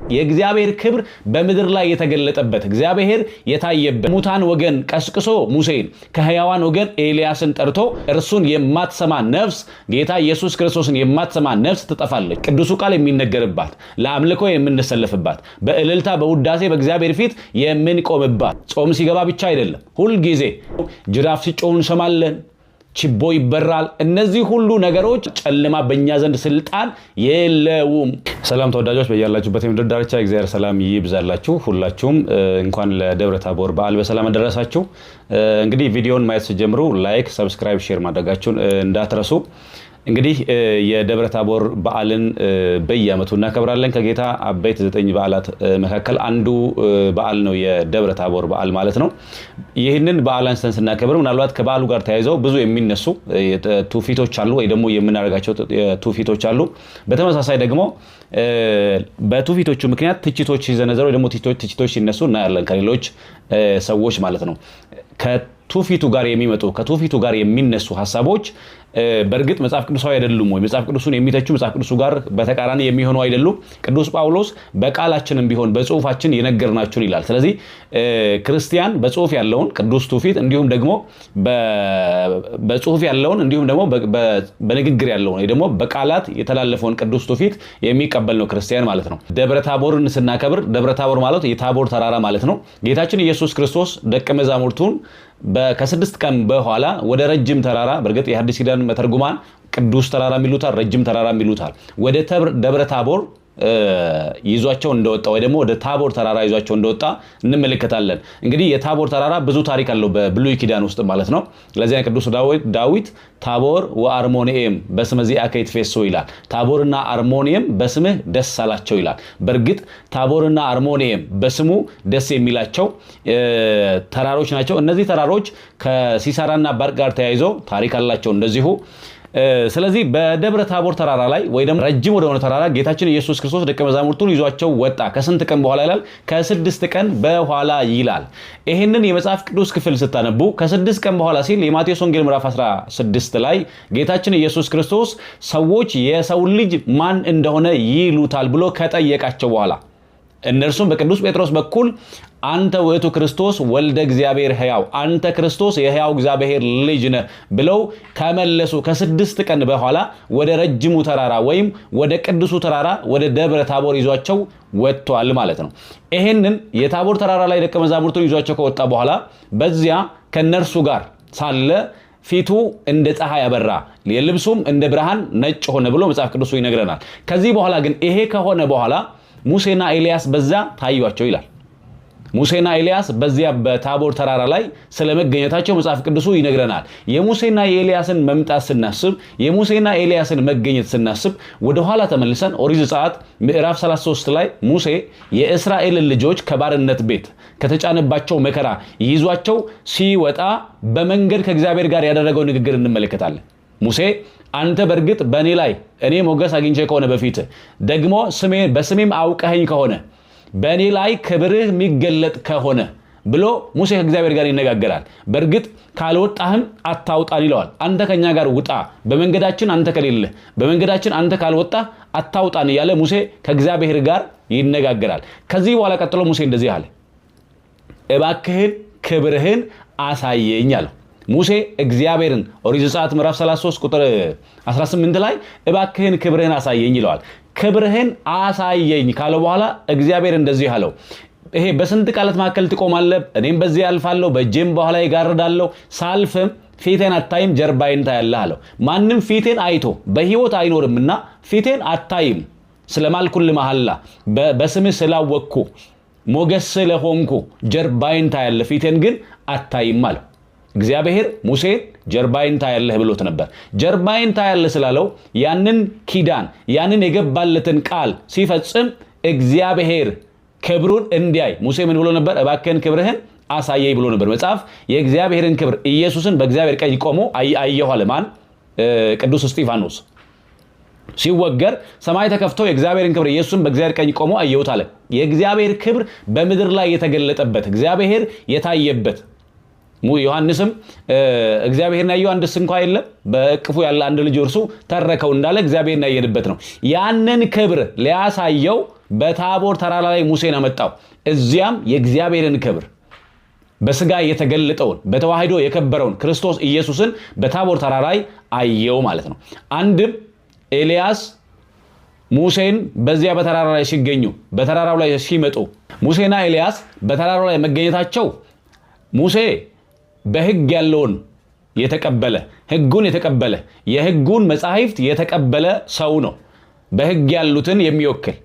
የእግዚአብሔር ክብር በምድር ላይ የተገለጠበት እግዚአብሔር የታየበት ሙታን ወገን ቀስቅሶ ሙሴን ከሕያዋን ወገን ኤልያስን ጠርቶ እርሱን የማትሰማ ነፍስ ጌታ ኢየሱስ ክርስቶስን የማትሰማ ነፍስ ትጠፋለች። ቅዱሱ ቃል የሚነገርባት ለአምልኮ የምንሰለፍባት በእልልታ በውዳሴ በእግዚአብሔር ፊት የምንቆምባት ጾም ሲገባ ብቻ አይደለም ሁሉ ጊዜ ጅራፍ ሲጮህ እንሰማለን ችቦ ይበራል እነዚህ ሁሉ ነገሮች ጨለማ በእኛ ዘንድ ስልጣን የለውም። ሰላም ተወዳጆች በእያላችሁበት የምድር ዳርቻ እግዚአብሔር ሰላም ይብዛላችሁ። ሁላችሁም እንኳን ለደብረ ታቦር በዓል በሰላም አደረሳችሁ። እንግዲህ ቪዲዮውን ማየት ስትጀምሩ ላይክ ሰብስክራይብ ሼር ማድረጋችሁን እንዳትረሱ። እንግዲህ የደብረ ታቦር በዓልን በየዓመቱ እናከብራለን። ከጌታ አበይት 9 በዓላት መካከል አንዱ በዓል ነው የደብረ ታቦር በዓል ማለት ነው። ይህንን በዓል አንስተን ስናከብር ምናልባት ከበዓሉ ጋር ተያይዘው ብዙ የሚነሱ ትውፊቶች አሉ ወይ ደግሞ የምናደርጋቸው ትውፊቶች አሉ። በተመሳሳይ ደግሞ በትውፊቶቹ ምክንያት ትችቶች ሲዘነዘሩ ወይ ደግሞ ትችቶች ሲነሱ እናያለን ከሌሎች ሰዎች ማለት ነው። ከትውፊቱ ጋር የሚመጡ ከትውፊቱ ጋር የሚነሱ ሐሳቦች በእርግጥ መጽሐፍ ቅዱሳዊ አይደሉም ወይ መጽሐፍ ቅዱሱን የሚተቹ መጽሐፍ ቅዱሱ ጋር በተቃራኒ የሚሆኑ አይደሉም። ቅዱስ ጳውሎስ በቃላችንም ቢሆን በጽሁፋችን የነገርናችሁን ይላል። ስለዚህ ክርስቲያን በጽሁፍ ያለውን ቅዱስ ትውፊት እንዲሁም ደግሞ በጽሁፍ ያለውን እንዲሁም ደግሞ በንግግር ያለውን ወይ ደግሞ በቃላት የተላለፈውን ቅዱስ ትውፊት የሚቀበል ነው ክርስቲያን ማለት ነው። ደብረ ታቦርን ስናከብር ደብረ ታቦር ማለት የታቦር ተራራ ማለት ነው። ጌታችን ኢየሱስ ክርስቶስ ደቀ መዛሙርቱን ከ6 ቀን በኋላ ወደ ረጅም ተራራ በእርግጥ የሐዲስ ኪዳን መተርጉማን ቅዱስ ተራራ ሚሉታል ረጅም ተራራ ሚሉታል ወደ ደብረ ታቦር ይዟቸው እንደወጣ ወይ ደግሞ ወደ ታቦር ተራራ ይዟቸው እንደወጣ እንመለከታለን። እንግዲህ የታቦር ተራራ ብዙ ታሪክ አለው በብሉይ ኪዳን ውስጥ ማለት ነው። ለዚያ ቅዱስ ዳዊት ታቦር ወአርሞኒየም በስመ ዚአከ ይትፌሶ ይላል። ታቦርና አርሞኒየም በስምህ ደስ አላቸው ይላል። በእርግጥ ታቦርና አርሞኒየም በስሙ ደስ የሚላቸው ተራሮች ናቸው። እነዚህ ተራሮች ከሲሳራና ባርቅ ጋር ተያይዘው ታሪክ አላቸው እንደዚሁ። ስለዚህ በደብረ ታቦር ተራራ ላይ ወይ ደግሞ ረጅም ወደሆነ ተራራ ጌታችን ኢየሱስ ክርስቶስ ደቀ መዛሙርቱን ይዟቸው ወጣ። ከስንት ቀን በኋላ ይላል? ከ6 ቀን በኋላ ይላል። ይሄንን የመጽሐፍ ቅዱስ ክፍል ስታነቡ ከ6 ቀን በኋላ ሲል የማቴዎስ ወንጌል ምዕራፍ 16 ላይ ጌታችን ኢየሱስ ክርስቶስ ሰዎች የሰው ልጅ ማን እንደሆነ ይሉታል ብሎ ከጠየቃቸው በኋላ እነርሱም በቅዱስ ጴጥሮስ በኩል አንተ ውእቱ ክርስቶስ ወልደ እግዚአብሔር ሕያው አንተ ክርስቶስ የሕያው እግዚአብሔር ልጅ ነህ ብለው ከመለሱ ከ6 ቀን በኋላ ወደ ረጅሙ ተራራ ወይም ወደ ቅዱሱ ተራራ ወደ ደብረ ታቦር ይዟቸው ወጥቷል ማለት ነው። ይሄንን የታቦር ተራራ ላይ ደቀ መዛሙርቱን ይዟቸው ከወጣ በኋላ በዚያ ከነርሱ ጋር ሳለ ፊቱ እንደ ፀሐይ ያበራ የልብሱም እንደ ብርሃን ነጭ ሆነ ብሎ መጽሐፍ ቅዱሱ ይነግረናል። ከዚህ በኋላ ግን ይሄ ከሆነ በኋላ ሙሴና ኤልያስ በዛ ታዩአቸው ይላል። ሙሴና ኤልያስ በዚያ በታቦር ተራራ ላይ ስለመገኘታቸው መጽሐፍ ቅዱሱ ይነግረናል። የሙሴና የኤልያስን መምጣት ስናስብ የሙሴና ኤልያስን መገኘት ስናስብ ወደ ኋላ ተመልሰን ኦሪት ዘጸአት ምዕራፍ 33 ላይ ሙሴ የእስራኤልን ልጆች ከባርነት ቤት ከተጫነባቸው መከራ ይዟቸው ሲወጣ በመንገድ ከእግዚአብሔር ጋር ያደረገው ንግግር እንመለከታለን። ሙሴ አንተ በእርግጥ በእኔ ላይ እኔ ሞገስ አግኝቼ ከሆነ በፊት ደግሞ በስሜም አውቀኸኝ ከሆነ በእኔ ላይ ክብርህ የሚገለጥ ከሆነ ብሎ ሙሴ ከእግዚአብሔር ጋር ይነጋገራል። በእርግጥ ካልወጣህም አታውጣን ይለዋል። አንተ ከኛ ጋር ውጣ፣ በመንገዳችን አንተ ከሌለ በመንገዳችን አንተ ካልወጣህ አታውጣን እያለ ሙሴ ከእግዚአብሔር ጋር ይነጋገራል። ከዚህ በኋላ ቀጥሎ ሙሴ እንደዚህ አለ፣ እባክህን ክብርህን አሳየኝ አለው። ሙሴ እግዚአብሔርን ኦሪት ዘጸአት ምዕራፍ 33 ቁጥር 18 ላይ እባክህን ክብርህን አሳየኝ ይለዋል። ክብርህን አሳየኝ ካለ በኋላ እግዚአብሔር እንደዚህ አለው፣ ይሄ በስንት ቃላት መካከል ትቆማለህ? እኔም በዚህ አልፋለሁ፣ በእጄም በኋላ ይጋርዳለሁ፣ ሳልፍም ፊቴን አታይም፣ ጀርባዬን ታያለህ አለው። ማንም ፊቴን አይቶ በህይወት አይኖርምና ፊቴን አታይም ስለማልኩልህ መሐላ በስምህ ስላወቅኩ ሞገስ ስለሆንኩ ጀርባዬን ታያለህ፣ ፊቴን ግን አታይም አለው። እግዚአብሔር ሙሴ ጀርባዬን ታያለህ ብሎት ነበር። ጀርባዬን ታያለህ ስላለው ያንን ኪዳን ያንን የገባለትን ቃል ሲፈጽም እግዚአብሔር ክብሩን እንዲያይ ሙሴ ምን ብሎ ነበር? እባክህን ክብርህን አሳየኝ ብሎ ነበር። መጽሐፍ የእግዚአብሔርን ክብር ኢየሱስን በእግዚአብሔር ቀኝ ቆሞ አየሁ አለ። ማን? ቅዱስ እስጢፋኖስ ሲወገር ሰማይ ተከፍቶ የእግዚአብሔርን ክብር ኢየሱስን በእግዚአብሔር ቀኝ ቆሞ አየሁት አለ። የእግዚአብሔር ክብር በምድር ላይ የተገለጠበት እግዚአብሔር የታየበት ዮሐንስም እግዚአብሔርን ያየው አንድስ እንኳን የለም በእቅፉ ያለ አንድ ልጅ እርሱ ተረከው እንዳለ እግዚአብሔርን ያየንበት ነው። ያንን ክብር ሊያሳየው በታቦር ተራራ ላይ ሙሴን አመጣው። እዚያም የእግዚአብሔርን ክብር በስጋ የተገለጠውን በተዋህዶ የከበረውን ክርስቶስ ኢየሱስን በታቦር ተራራ ላይ አየው ማለት ነው። አንድም ኤልያስ ሙሴን በዚያ በተራራ ላይ ሲገኙ በተራራው ላይ ሲመጡ ሙሴና ኤልያስ በተራራው ላይ መገኘታቸው ሙሴ በሕግ ያለውን የተቀበለ ሕጉን የተቀበለ የሕጉን መጻሕፍት የተቀበለ ሰው ነው፣ በሕግ ያሉትን የሚወክል።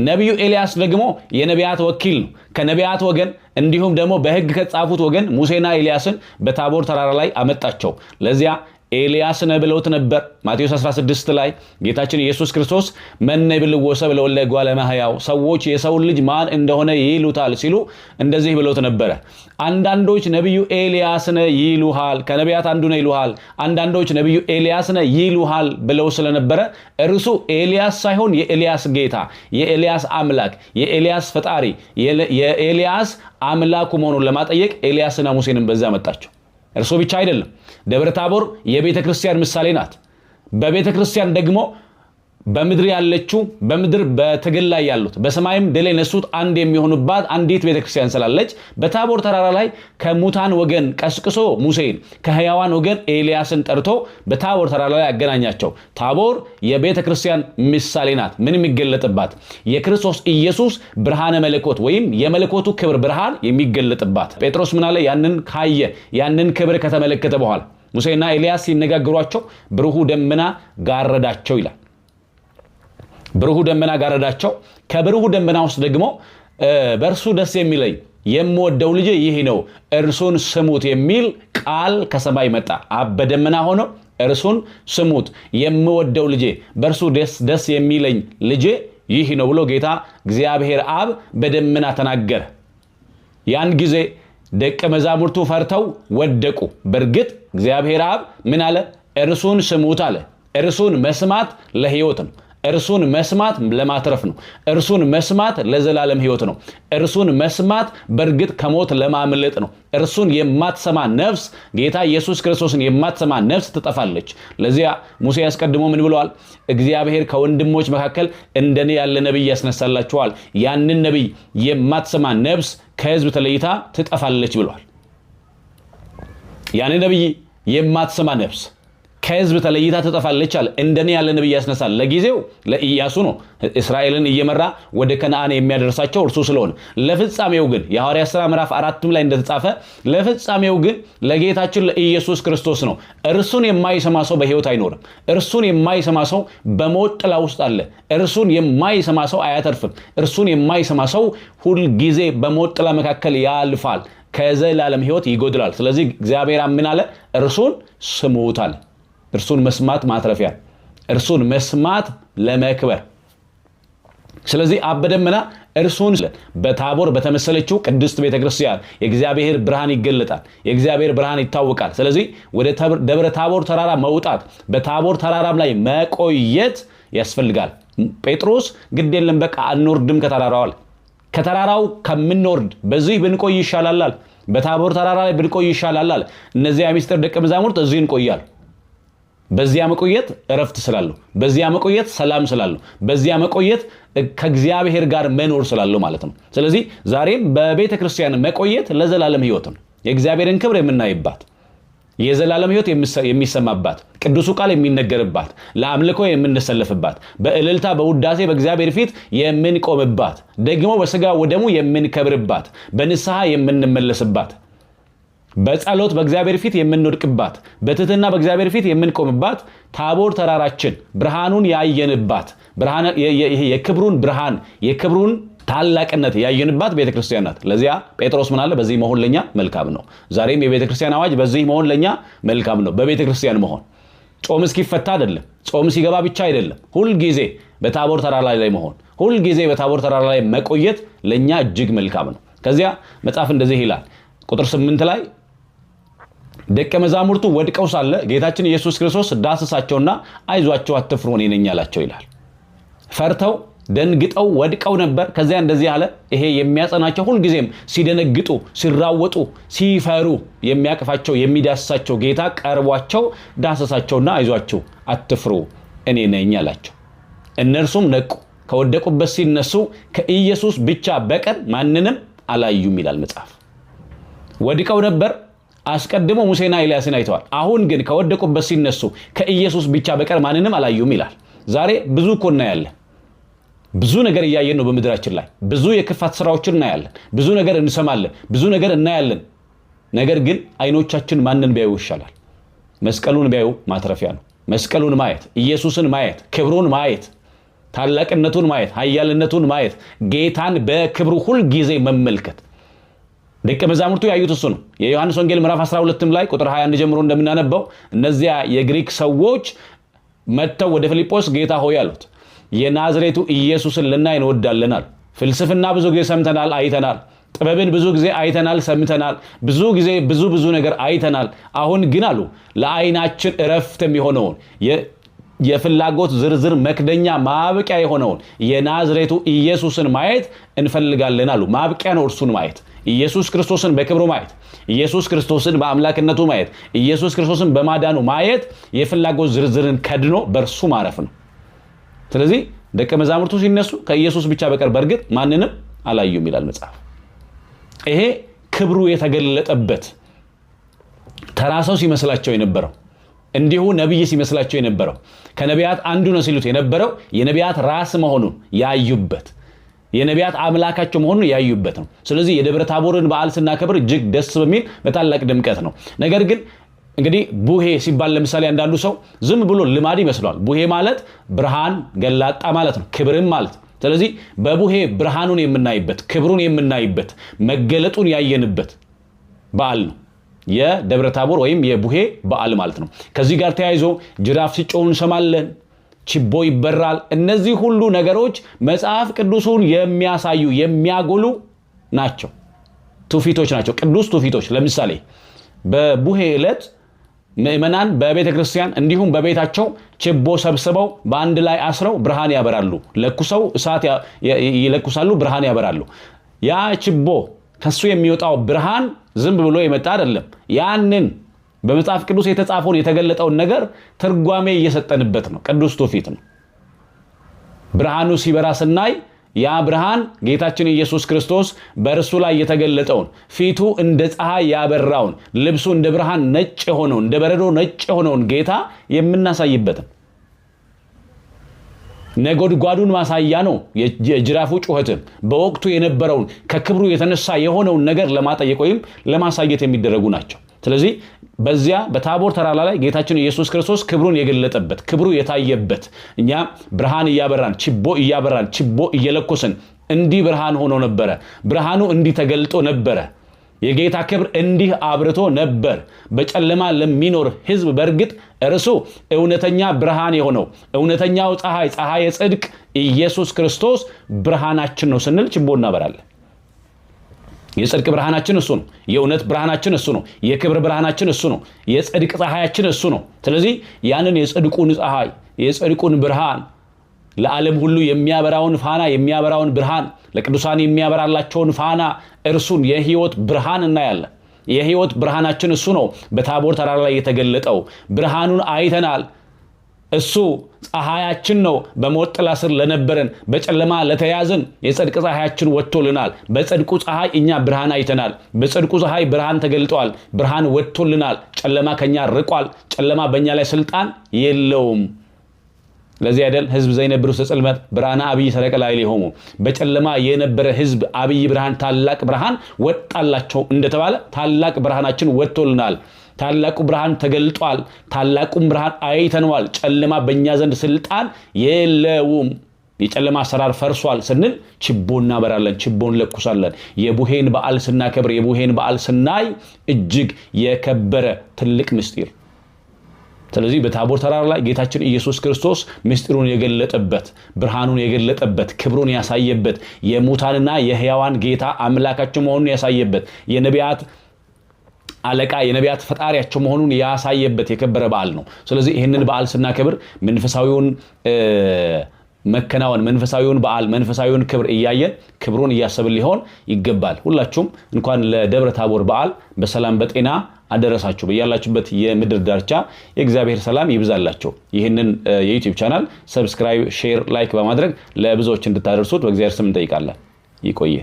ነቢዩ ኤልያስ ደግሞ የነቢያት ወኪል ነው። ከነቢያት ወገን እንዲሁም ደግሞ በሕግ ከጻፉት ወገን ሙሴና ኤልያስን በታቦር ተራራ ላይ አመጣቸው። ለዚያ ኤልያስ ነው ብለውት ነበር። ማቴዎስ 16 ላይ ጌታችን ኢየሱስ ክርስቶስ መነ ይብልዎ ሰብእ ለወልደ እጓለ እመሕያው፣ ሰዎች የሰውን ልጅ ማን እንደሆነ ይሉታል ሲሉ እንደዚህ ብለውት ነበረ። አንዳንዶች ነቢዩ ኤልያስ ነው ይሉሃል፣ ከነቢያት አንዱ ነው ይሉሃል፣ አንዳንዶች ነቢዩ ኤልያስ ነው ይሉሃል ብለው ስለነበረ እርሱ ኤልያስ ሳይሆን የኤልያስ ጌታ፣ የኤልያስ አምላክ፣ የኤልያስ ፈጣሪ፣ የኤልያስ አምላኩ መሆኑን ለማጠየቅ ኤልያስና ሙሴንም በዛ መጣቸው። እርሱ ብቻ አይደለም። ደብረ ታቦር የቤተ ክርስቲያን ምሳሌ ናት። በቤተ ክርስቲያን ደግሞ በምድር ያለችው በምድር በትግል ላይ ያሉት በሰማይም ድል የነሱት አንድ የሚሆኑባት አንዲት ቤተ ክርስቲያን ስላለች በታቦር ተራራ ላይ ከሙታን ወገን ቀስቅሶ ሙሴን ከሕያዋን ወገን ኤልያስን ጠርቶ በታቦር ተራራ ላይ ያገናኛቸው። ታቦር የቤተ ክርስቲያን ምሳሌ ናት። ምን የሚገለጥባት? የክርስቶስ ኢየሱስ ብርሃነ መለኮት ወይም የመለኮቱ ክብር ብርሃን የሚገለጥባት። ጴጥሮስ ምን አለ? ያንን ካየ ያንን ክብር ከተመለከተ በኋላ ሙሴና ኤልያስ ሲነጋገሯቸው ብሩህ ደመና ጋረዳቸው ይላል። ብሩህ ደመና ጋረዳቸው። ከብሩህ ደመና ውስጥ ደግሞ በእርሱ ደስ የሚለኝ የምወደው ልጄ ይህ ነው እርሱን ስሙት የሚል ቃል ከሰማይ መጣ። አብ በደመና ሆኖ እርሱን ስሙት የምወደው ልጄ በእርሱ ደስ የሚለኝ ልጄ ይህ ነው ብሎ ጌታ እግዚአብሔር አብ በደመና ተናገረ። ያን ጊዜ ደቀ መዛሙርቱ ፈርተው ወደቁ። በእርግጥ እግዚአብሔር አብ ምን አለ? እርሱን ስሙት አለ። እርሱን መስማት ለሕይወት ነው። እርሱን መስማት ለማትረፍ ነው። እርሱን መስማት ለዘላለም ሕይወት ነው። እርሱን መስማት በእርግጥ ከሞት ለማምለጥ ነው። እርሱን የማትሰማ ነፍስ ጌታ ኢየሱስ ክርስቶስን የማትሰማ ነፍስ ትጠፋለች። ለዚያ ሙሴ ያስቀድሞ ምን ብለዋል? እግዚአብሔር ከወንድሞች መካከል እንደኔ ያለ ነቢይ ያስነሳላችኋል፣ ያንን ነቢይ የማትሰማ ነፍስ ከሕዝብ ተለይታ ትጠፋለች ብለዋል። ያንን ነቢይ የማትሰማ ነፍስ ከሕዝብ ተለይታ ትጠፋለች አለ። እንደኔ ያለ ነቢይ ያስነሳል። ለጊዜው ለኢያሱ ነው እስራኤልን እየመራ ወደ ከነዓን የሚያደርሳቸው እርሱ ስለሆነ፣ ለፍጻሜው ግን የሐዋርያት ሥራ ምዕራፍ 4 ላይ እንደተጻፈ ለፍጻሜው ግን ለጌታችን ለኢየሱስ ክርስቶስ ነው። እርሱን የማይሰማ ሰው በሕይወት አይኖርም። እርሱን የማይሰማ ሰው በሞት ጥላ ውስጥ አለ። እርሱን የማይሰማ ሰው አያተርፍም። እርሱን የማይሰማ ሰው ሁል ጊዜ በሞት ጥላ መካከል ያልፋል፣ ከዘላለም ሕይወት ይጎድላል። ስለዚህ እግዚአብሔር ምን አለ? እርሱን ስሙት አለ። እርሱን መስማት ማትረፊያ፣ እርሱን መስማት ለመክበር። ስለዚህ አብ በደመና እርሱን በታቦር በተመሰለችው ቅድስት ቤተክርስቲያን የእግዚአብሔር ብርሃን ይገለጣል፣ የእግዚአብሔር ብርሃን ይታወቃል። ስለዚህ ወደ ደብረ ታቦር ተራራ መውጣት፣ በታቦር ተራራም ላይ መቆየት ያስፈልጋል። ጴጥሮስ ግድ የለም በቃ አንወርድም ከተራራው አለ። ከተራራው ከምንወርድ በዚህ ብንቆይ ይሻላል፣ በታቦር ተራራ ላይ ብንቆይ ይሻላል። እነዚያ ሚስጥር ደቀ መዛሙርት እዚህ እንቆያል። በዚያ መቆየት እረፍት ስላለው፣ በዚያ መቆየት ሰላም ስላለው፣ በዚያ መቆየት ከእግዚአብሔር ጋር መኖር ስላለው ማለት ነው። ስለዚህ ዛሬም በቤተ ክርስቲያን መቆየት ለዘላለም ሕይወት ነው። የእግዚአብሔርን ክብር የምናይባት፣ የዘላለም ሕይወት የሚሰማባት፣ ቅዱሱ ቃል የሚነገርባት፣ ለአምልኮ የምንሰለፍባት፣ በእልልታ በውዳሴ በእግዚአብሔር ፊት የምንቆምባት፣ ደግሞ በሥጋ ወደሙ የምንከብርባት፣ በንስሐ የምንመለስባት፣ በጸሎት በእግዚአብሔር ፊት የምንወድቅባት፣ በትህትና በእግዚአብሔር ፊት የምንቆምባት፣ ታቦር ተራራችን ብርሃኑን ያየንባት፣ የክብሩን ብርሃን የክብሩን ታላቅነት ያየንባት ቤተክርስቲያን ናት። ለዚያ ጴጥሮስ ምን አለ? በዚህ መሆን ለኛ መልካም ነው። ዛሬም የቤተክርስቲያን አዋጅ በዚህ መሆን ለኛ መልካም ነው። በቤተክርስቲያን መሆን ጾም እስኪፈታ አይደለም፣ ጾም ሲገባ ብቻ አይደለም። ሁል ጊዜ በታቦር ተራራ ላይ መሆን፣ ሁል ጊዜ በታቦር ተራራ ላይ መቆየት ለኛ እጅግ መልካም ነው። ከዚያ መጽሐፍ እንደዚህ ይላል ቁጥር 8 ላይ ደቀ መዛሙርቱ ወድቀው ሳለ ጌታችን ኢየሱስ ክርስቶስ ዳሰሳቸውና አይዟቸው አትፍሩ እኔ ነኝ አላቸው ይላል። ፈርተው ደንግጠው ወድቀው ነበር። ከዚያ እንደዚህ አለ። ይሄ የሚያጸናቸው ሁልጊዜም ሲደነግጡ፣ ሲራወጡ፣ ሲፈሩ የሚያቅፋቸው የሚዳስሳቸው ጌታ ቀርቧቸው ዳሰሳቸውና አይዟቸው አትፍሩ እኔ ነኝ አላቸው። እነርሱም ነቁ፣ ከወደቁበት ሲነሱ ከኢየሱስ ብቻ በቀር ማንንም አላዩም ይላል መጽሐፍ። ወድቀው ነበር አስቀድሞ ሙሴና ኤልያስን አይተዋል። አሁን ግን ከወደቁበት ሲነሱ ከኢየሱስ ብቻ በቀር ማንንም አላዩም ይላል። ዛሬ ብዙ እኮ እናያለን። ብዙ ነገር እያየን ነው በምድራችን ላይ። ብዙ የክፋት ስራዎችን እናያለን። ብዙ ነገር እንሰማለን። ብዙ ነገር እናያለን። ነገር ግን አይኖቻችን ማንን ቢያዩ ይሻላል? መስቀሉን ቢያዩ ማትረፊያ ነው። መስቀሉን ማየት፣ ኢየሱስን ማየት፣ ክብሩን ማየት፣ ታላቅነቱን ማየት፣ ኃያልነቱን ማየት፣ ጌታን በክብሩ ሁል ጊዜ መመልከት። ደቀ መዛሙርቱ ያዩት እሱ ነው። የዮሐንስ ወንጌል ምዕራፍ 12 ላይ ቁጥር 21 ጀምሮ እንደምናነበው እነዚያ የግሪክ ሰዎች መጥተው ወደ ፊልጶስ ጌታ ሆይ አሉት፣ የናዝሬቱ ኢየሱስን ልናይ እንወዳለን አሉ። ፍልስፍና ብዙ ጊዜ ሰምተናል፣ አይተናል። ጥበብን ብዙ ጊዜ አይተናል፣ ሰምተናል። ብዙ ጊዜ ብዙ ነገር አይተናል። አሁን ግን አሉ ለዓይናችን እረፍት የሚሆነውን የፍላጎት ዝርዝር መክደኛ ማብቂያ የሆነውን የናዝሬቱ ኢየሱስን ማየት እንፈልጋለን አሉ። ማብቂያ ነው እርሱን ማየት፣ ኢየሱስ ክርስቶስን በክብሩ ማየት፣ ኢየሱስ ክርስቶስን በአምላክነቱ ማየት፣ ኢየሱስ ክርስቶስን በማዳኑ ማየት የፍላጎት ዝርዝርን ከድኖ በእርሱ ማረፍ ነው። ስለዚህ ደቀ መዛሙርቱ ሲነሱ ከኢየሱስ ብቻ በቀር በእርግጥ ማንንም አላዩም ይላል መጽሐፍ። ይሄ ክብሩ የተገለጠበት ተራ ሰው ሲመስላቸው የነበረው እንዲሁ ነብይ ሲመስላቸው የነበረው ከነቢያት አንዱ ነው ሲሉት የነበረው የነቢያት ራስ መሆኑን ያዩበት የነቢያት አምላካቸው መሆኑን ያዩበት ነው። ስለዚህ የደብረ ታቦርን በዓል ስናከብር እጅግ ደስ በሚል በታላቅ ድምቀት ነው። ነገር ግን እንግዲህ ቡሄ ሲባል ለምሳሌ አንዳንዱ ሰው ዝም ብሎ ልማድ ይመስለዋል። ቡሄ ማለት ብርሃን ገላጣ ማለት ነው፣ ክብርም ማለት። ስለዚህ በቡሄ ብርሃኑን የምናይበት፣ ክብሩን የምናይበት፣ መገለጡን ያየንበት በዓል ነው የደብረ ታቦር ወይም የቡሄ በዓል ማለት ነው። ከዚህ ጋር ተያይዞ ጅራፍ ሲጮህ እንሰማለን፣ ችቦ ይበራል። እነዚህ ሁሉ ነገሮች መጽሐፍ ቅዱሱን የሚያሳዩ የሚያጎሉ ናቸው፣ ትውፊቶች ናቸው፣ ቅዱስ ትውፊቶች። ለምሳሌ በቡሄ ዕለት ምእመናን በቤተ ክርስቲያን እንዲሁም በቤታቸው ችቦ ሰብስበው በአንድ ላይ አስረው ብርሃን ያበራሉ። ለኩሰው እሳት ይለኩሳሉ፣ ብርሃን ያበራሉ። ያ ችቦ ከሱ የሚወጣው ብርሃን ዝም ብሎ የመጣ አይደለም። ያንን በመጽሐፍ ቅዱስ የተጻፈውን የተገለጠውን ነገር ትርጓሜ እየሰጠንበት ነው። ቅዱስ ትውፊት ነው። ብርሃኑ ሲበራ ስናይ ያ ብርሃን ጌታችን ኢየሱስ ክርስቶስ በእርሱ ላይ የተገለጠውን ፊቱ እንደ ፀሐይ ያበራውን ልብሱ እንደ ብርሃን ነጭ የሆነውን እንደ በረዶ ነጭ የሆነውን ጌታ የምናሳይበት ነጎድጓዱን ማሳያ ነው። የጅራፉ ጩኸትም በወቅቱ የነበረውን ከክብሩ የተነሳ የሆነውን ነገር ለማጠየቅ ወይም ለማሳየት የሚደረጉ ናቸው። ስለዚህ በዚያ በታቦር ተራራ ላይ ጌታችን ኢየሱስ ክርስቶስ ክብሩን የገለጠበት ክብሩ የታየበት እኛ ብርሃን እያበራን ችቦ እየለኮስን እንዲህ ብርሃን ሆኖ ነበረ። ብርሃኑ እንዲህ ተገልጦ ነበረ። የጌታ ክብር እንዲህ አብርቶ ነበር። በጨለማ ለሚኖር ሕዝብ በእርግጥ እርሱ እውነተኛ ብርሃን የሆነው እውነተኛው ፀሐይ የጽድቅ ኢየሱስ ክርስቶስ ብርሃናችን ነው ስንል ችቦ እናበራለን። የጽድቅ ብርሃናችን እሱ ነው። የእውነት ብርሃናችን እሱ ነው። የክብር ብርሃናችን እሱ ነው። የጽድቅ ፀሐያችን እሱ ነው። ስለዚህ ያንን የጽድቁን ፀሐይ የጽድቁን ብርሃን ለዓለም ሁሉ የሚያበራውን ፋና የሚያበራውን ብርሃን ለቅዱሳን የሚያበራላቸውን ፋና እርሱን የሕይወት ብርሃን እናያለን። የሕይወት ብርሃናችን እሱ ነው። በታቦር ተራራ ላይ የተገለጠው ብርሃኑን አይተናል። እሱ ፀሐያችን ነው። በሞት ጥላ ስር ለነበረን በጨለማ ለተያዝን የጽድቅ ፀሐያችን ወጥቶልናል። በጽድቁ ፀሐይ እኛ ብርሃን አይተናል። በጽድቁ ፀሐይ ብርሃን ተገልጧል። ብርሃን ወጥቶልናል። ጨለማ ከኛ ርቋል። ጨለማ በእኛ ላይ ስልጣን የለውም። ለዚህ አይደል ሕዝብ ዘይነብሩ ጽልመት ብርሃነ አብይ ሰረቀ ላዕሌሆሙ በጨለማ የነበረ ሕዝብ አብይ ብርሃን ታላቅ ብርሃን ወጣላቸው እንደተባለ ታላቅ ብርሃናችን ወጥቶልናል። ታላቁ ብርሃን ተገልጧል። ታላቁም ብርሃን አይተነዋል። ጨለማ በእኛ ዘንድ ስልጣን የለውም። የጨለማ አሰራር ፈርሷል ስንል ችቦ እናበራለን፣ ችቦ እንለኩሳለን። የቡሄን በዓል ስናከብር የቡሄን በዓል ስናይ እጅግ የከበረ ትልቅ ምስጢር። ስለዚህ በታቦር ተራራ ላይ ጌታችን ኢየሱስ ክርስቶስ ምስጢሩን የገለጠበት ብርሃኑን የገለጠበት ክብሩን ያሳየበት የሙታንና የሕያዋን ጌታ አምላካቸው መሆኑን ያሳየበት የነቢያት አለቃ የነቢያት ፈጣሪያቸው መሆኑን ያሳየበት የከበረ በዓል ነው። ስለዚህ ይህንን በዓል ስናከብር መንፈሳዊውን መከናወን መንፈሳዊውን በዓል መንፈሳዊውን ክብር እያየን ክብሩን እያሰብን ሊሆን ይገባል። ሁላችሁም እንኳን ለደብረ ታቦር በዓል በሰላም በጤና አደረሳችሁ። በያላችሁበት የምድር ዳርቻ የእግዚአብሔር ሰላም ይብዛላችሁ። ይህንን የዩቲዩብ ቻናል ሰብስክራይብ፣ ሼር፣ ላይክ በማድረግ ለብዙዎች እንድታደርሱት በእግዚአብሔር ስም እንጠይቃለን። ይቆየ